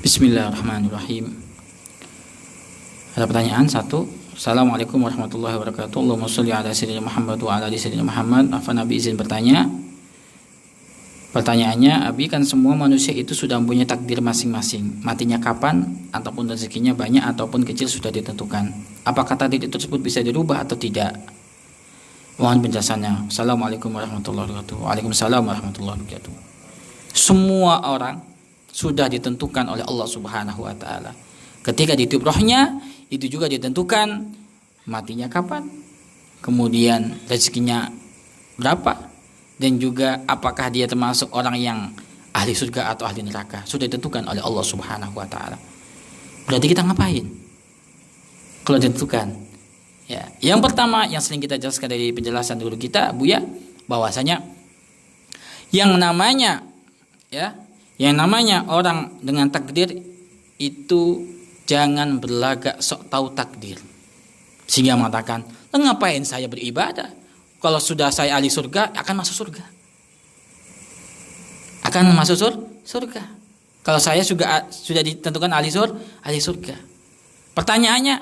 Bismillahirrahmanirrahim. Ada pertanyaan satu. Assalamualaikum warahmatullahi wabarakatuh. Allahumma sholli ala sayyidina Muhammad wa ala ali sayyidina Muhammad. Nabi izin bertanya. Pertanyaannya, Abi, kan semua manusia itu sudah mempunyai takdir masing-masing. Matinya kapan ataupun rezekinya banyak ataupun kecil sudah ditentukan. Apakah takdir tersebut bisa dirubah atau tidak? Mohon penjelasannya. Assalamualaikum warahmatullahi wabarakatuh. Waalaikumsalam warahmatullahi wabarakatuh. Semua orang sudah ditentukan oleh Allah Subhanahu wa taala. Ketika ditiup rohnya, itu juga ditentukan matinya kapan, kemudian rezekinya berapa, dan juga apakah dia termasuk orang yang ahli surga atau ahli neraka. Sudah ditentukan oleh Allah Subhanahu wa taala. Berarti kita ngapain? Kalau ditentukan. Ya, yang pertama yang sering kita jelaskan dari penjelasan guru kita, Buya, bahwasanya yang namanya orang dengan takdir itu jangan berlagak sok tahu takdir. Sehingga mengatakan, ngapain saya beribadah? Kalau sudah saya ahli surga, akan masuk surga. Akan masuk surga. Kalau saya sudah ditentukan ahli surga. Pertanyaannya,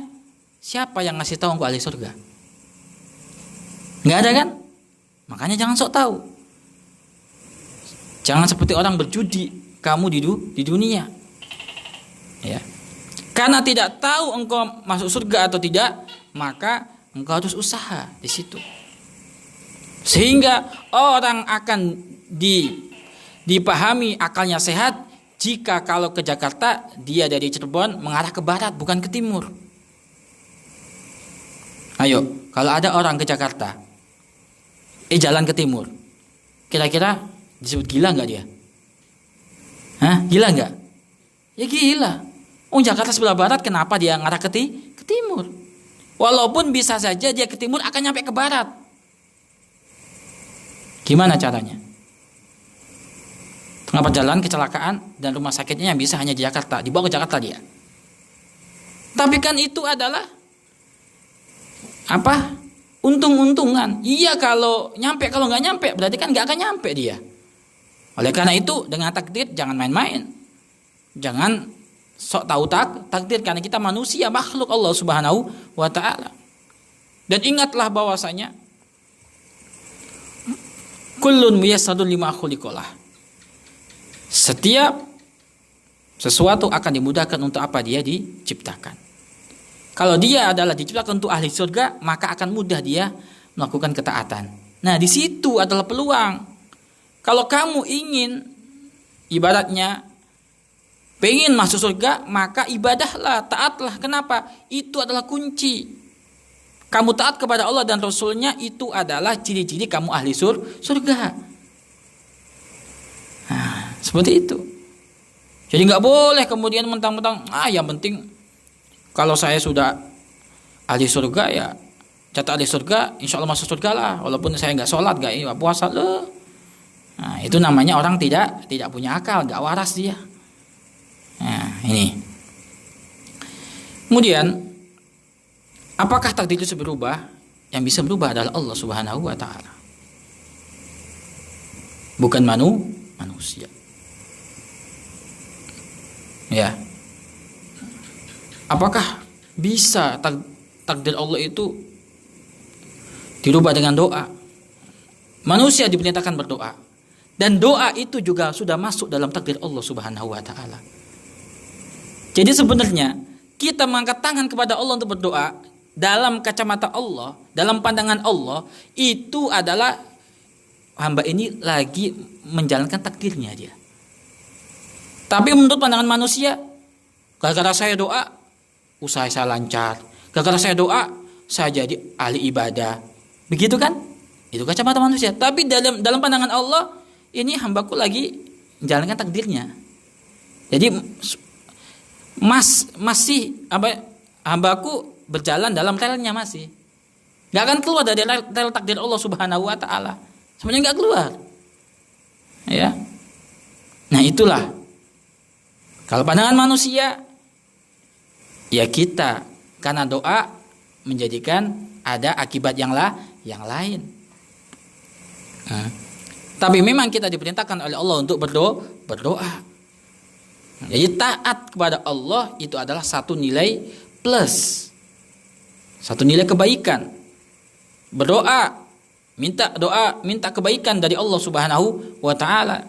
siapa yang ngasih tahu engkau ahli surga? Nggak ada kan? Makanya jangan sok tahu. Jangan seperti orang berjudi kamu di dunia. Ya. Karena tidak tahu engkau masuk surga atau tidak, maka engkau harus usaha di situ. Sehingga orang akan dipahami akalnya sehat jika kalau ke Jakarta dia dari Cirebon mengarah ke barat bukan ke timur. Ayo, kalau ada orang ke Jakarta jalan ke timur, kira-kira disebut gila nggak dia? Gila nggak? Ya gila. Jakarta sebelah barat, kenapa dia ngarah ke timur? Walaupun bisa saja dia ke timur akan nyampe ke barat. Gimana caranya? Tengah perjalanan kecelakaan dan rumah sakitnya yang bisa hanya di Jakarta, dibawa ke Jakarta dia. Tapi kan itu adalah apa? Untung-untungan. Iya kalau nyampe, kalau nggak nyampe berarti kan nggak akan nyampe dia. Oleh karena itu dengan takdir jangan main-main. Jangan sok tahu takdir, karena kita manusia, makhluk Allah Subhanahu wa taala. Dan ingatlah bahwasanya kullun muyassarun lima khuliqalah. Setiap sesuatu akan dimudahkan untuk apa dia diciptakan. Kalau dia adalah diciptakan untuk ahli surga, maka akan mudah dia melakukan ketaatan. Nah, di situ adalah peluang. Kalau kamu ingin ibaratnya pengen masuk surga, maka ibadahlah, taatlah. Kenapa? Itu adalah kunci. Kamu taat kepada Allah dan Rasulnya, itu adalah ciri-ciri kamu ahli surga. Nah, seperti itu. Jadi nggak boleh kemudian mentang-mentang, yang penting kalau saya sudah ahli surga ya, catat ahli surga, insya Allah masuk surga lah. Walaupun saya nggak sholat, nggak puasa loh. Nah, itu namanya orang tidak punya akal, nggak waras dia. Nah, ini. Kemudian, apakah takdir itu berubah? Yang bisa berubah adalah Allah Subhanahu wa taala. Bukan manusia. Ya. Apakah bisa takdir Allah itu dirubah dengan doa? Manusia diperintahkan berdoa. Dan doa itu juga sudah masuk dalam takdir Allah Subhanahu wa taala. Jadi sebenarnya kita mengangkat tangan kepada Allah untuk berdoa dalam kacamata Allah, dalam pandangan Allah, itu adalah hamba ini lagi menjalankan takdirnya dia. Tapi menurut pandangan manusia, gara-gara saya doa, usaha saya lancar. Gara-gara saya doa, saya jadi ahli ibadah. Begitu kan? Itu kacamata manusia. Tapi dalam pandangan Allah, ini hambaku lagi menjalankan takdirnya. Jadi hambaku berjalan dalam relnya masih. Gak akan keluar dari rel takdir Allah Subhanahu wa taala. Sebenarnya gak keluar. Ya. Nah, itulah. Kalau pandangan manusia, ya kita karena doa menjadikan ada akibat yang lain. Tapi memang kita diperintahkan oleh Allah untuk berdoa. Jadi taat kepada Allah itu adalah satu nilai plus, satu nilai kebaikan. Berdoa, minta kebaikan dari Allah Subhanahu wa taala.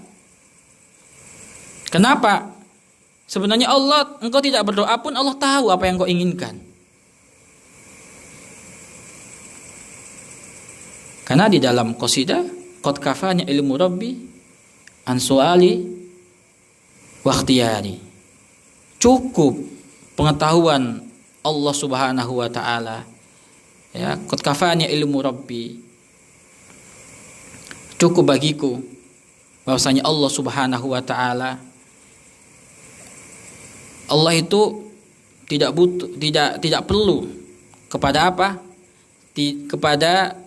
Kenapa? Sebenarnya engkau tidak berdoa pun Allah tahu apa yang kau inginkan. Karena di dalam qasidah, qad kafani ilmu rabbi an suali wa ikhtiyari. Cukup pengetahuan Allah Subhanahu wa taala. Ya, qad kafani ilmu rabbi. Cukup bagiku bahwasanya Allah Subhanahu wa taala, Allah itu tidak butuh, tidak perlu kepada apa? Kepada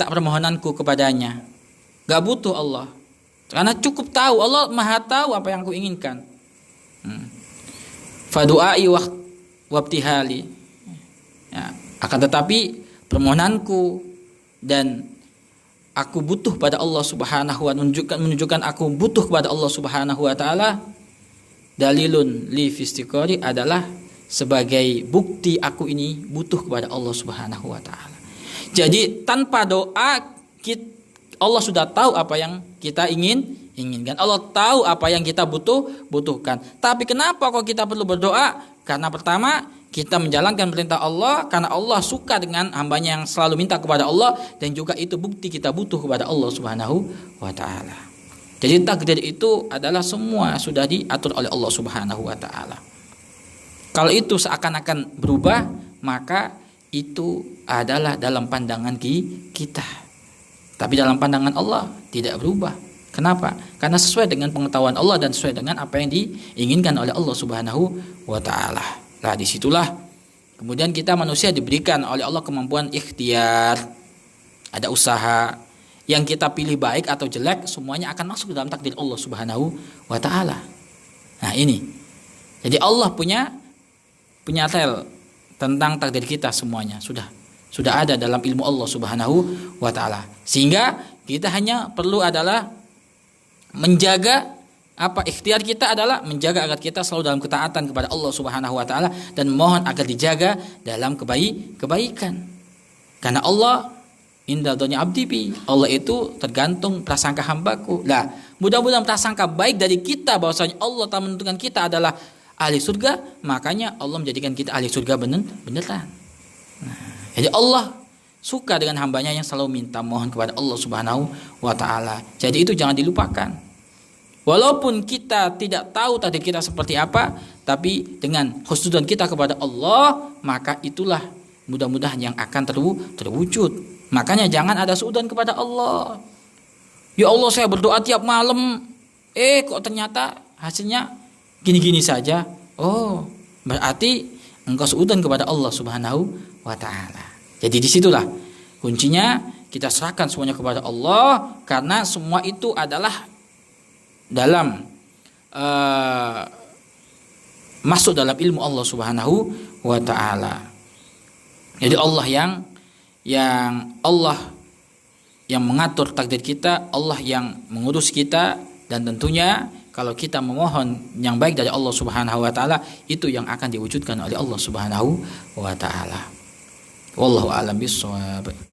permohonanku kepadanya. Gak butuh Allah. Karena cukup tahu, Allah Maha tahu apa yang aku inginkan. Fadu'ai wabtihali. Ya, akan tetapi permohonanku dan aku butuh pada Allah Subhanahu wa taala, menunjukkan aku butuh kepada Allah Subhanahu wa taala, dalilun li fistiqori, adalah sebagai bukti aku ini butuh kepada Allah Subhanahu wa taala. Jadi tanpa doa Allah sudah tahu apa yang kita inginkan. Allah tahu apa yang kita butuhkan. Tapi kenapa kok kita perlu berdoa? Karena pertama, kita menjalankan perintah Allah, karena Allah suka dengan hambanya yang selalu minta kepada Allah, dan juga itu bukti kita butuh kepada Allah Subhanahu wa taala. Jadi takdir itu adalah semua sudah diatur oleh Allah Subhanahu wa taala. Kalau itu seakan-akan berubah, maka itu adalah dalam pandangan kita. Tapi dalam pandangan Allah tidak berubah. Kenapa? Karena sesuai dengan pengetahuan Allah dan sesuai dengan apa yang diinginkan oleh Allah Subhanahu wa taala. Nah, disitulah kemudian kita manusia diberikan oleh Allah kemampuan ikhtiar. Ada usaha. Yang kita pilih baik atau jelek, semuanya akan masuk dalam takdir Allah Subhanahu wa taala. Nah, ini. Jadi Allah punya tel tentang takdir kita semuanya. Sudah ada dalam ilmu Allah Subhanahu wa taala. Sehingga kita hanya perlu adalah menjaga ikhtiar kita adalah menjaga agar kita selalu dalam ketaatan kepada Allah Subhanahu wa taala, dan mohon agar dijaga dalam kebaikan. Karena Allah inda dhoni abdi bi, Allah itu tergantung prasangka hambaku. Lah, mudah-mudahan prasangka baik dari kita bahwasanya Allah telah menentukan kita adalah ahli surga, makanya Allah menjadikan kita ahli surga beneran. Nah, jadi Allah suka dengan hambanya yang selalu minta mohon kepada Allah Subhanahu wa taala. Jadi itu jangan dilupakan. Walaupun kita tidak tahu takdir kita seperti apa, tapi dengan husnudzon kita kepada Allah, maka itulah mudah-mudahan yang akan terwujud. Makanya jangan ada suudzon kepada Allah. Ya Allah, saya berdoa tiap malam, kok ternyata hasilnya gini-gini saja. Oh, berarti engkau suudzon kepada Allah Subhanahu wa taala. Jadi disitulah kuncinya, kita serahkan semuanya kepada Allah, karena semua itu adalah dalam masuk dalam ilmu Allah Subhanahu wa taala. Jadi Allah yang mengatur takdir kita, Allah yang mengurus kita, dan tentunya kalau kita memohon yang baik dari Allah Subhanahu wa taala, itu yang akan diwujudkan oleh Allah Subhanahu wa taala. Wallahu a'lam bishawab.